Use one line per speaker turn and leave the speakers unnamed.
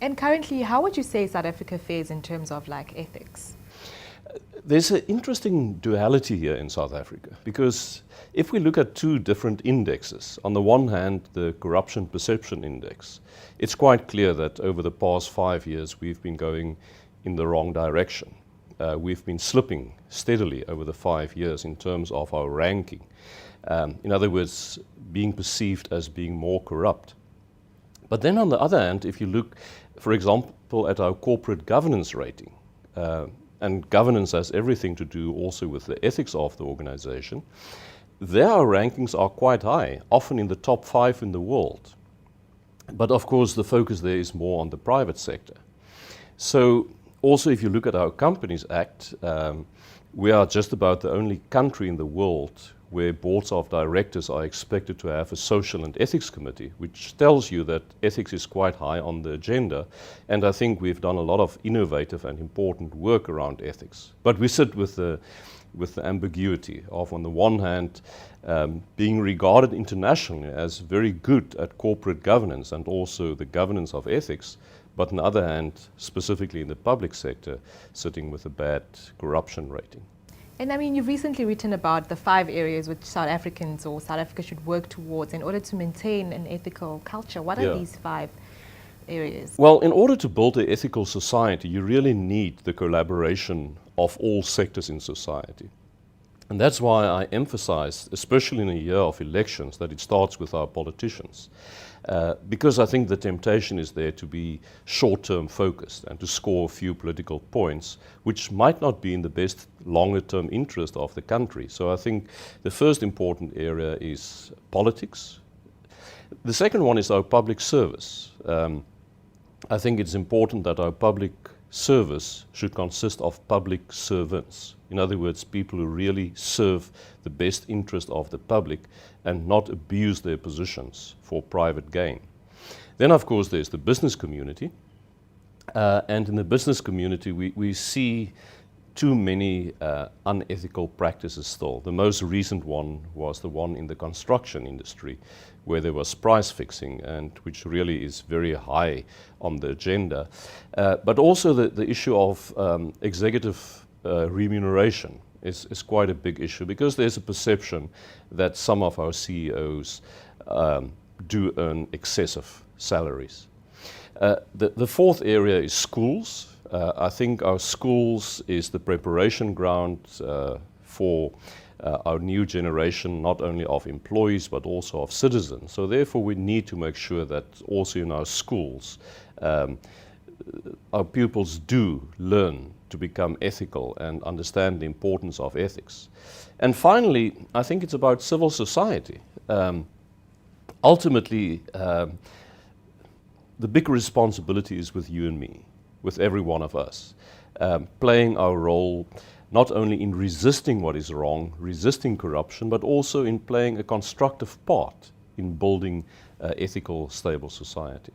And currently, how would you say South Africa fares in terms of like ethics?
There's an interesting duality here in South Africa, because if we look at two different indexes, on the one hand, the Corruption Perception Index, it's quite clear that over the past 5 years we've been going in the wrong direction. We've been slipping steadily over the 5 years in terms of our ranking. In other words, being perceived as being more corrupt. But then on the other hand, if you look, for example, at our corporate governance rating, and governance has everything to do also with the ethics of the organization, their rankings are quite high, often in the top 5 in the world. But of course, the focus there is more on the private sector. So also, if you look at our Companies Act, we are just about the only country in the world where boards of directors are expected to have a social and ethics committee, which tells you that ethics is quite high on the agenda. And I think we've done a lot of innovative and important work around ethics. But we sit with the ambiguity of, on the one hand, being regarded internationally as very good at corporate governance and also the governance of ethics, but on the other hand, specifically in the public sector, sitting with a bad corruption rating.
And I mean, you've recently written about the 5 areas which South Africans or South Africa should work towards in order to maintain an ethical culture. What are these 5 areas?
Well, in order to build an ethical society, you really need the collaboration of all sectors in society. And that's why I emphasize, especially in a year of elections, that it starts with our politicians. Because I think the temptation is there to be short-term focused and to score a few political points, which might not be in the best longer-term interest of the country. So I think the first important area is politics. The second one is our public service. I think it's important that our public service should consist of public servants. In other words, people who really serve the best interest of the public and not abuse their positions for private gain. Then, of course, there's the business community. And in the business community, we see too many unethical practices still. The most recent one was the one in the construction industry, where there was price fixing, and which really is very high on the agenda. But also the issue of executive remuneration is quite a big issue, because there's a perception that some of our CEOs do earn excessive salaries. The fourth area is schools. I think our schools is the preparation ground for our new generation, not only of employees but also of citizens. So therefore we need to make sure that also in our schools our pupils do learn to become ethical and understand the importance of ethics. And finally, I think it's about civil society. Ultimately, the big responsibility is with you and me, with every one of us, playing our role not only in resisting what is wrong, resisting corruption, but also in playing a constructive part in building an ethical, stable society.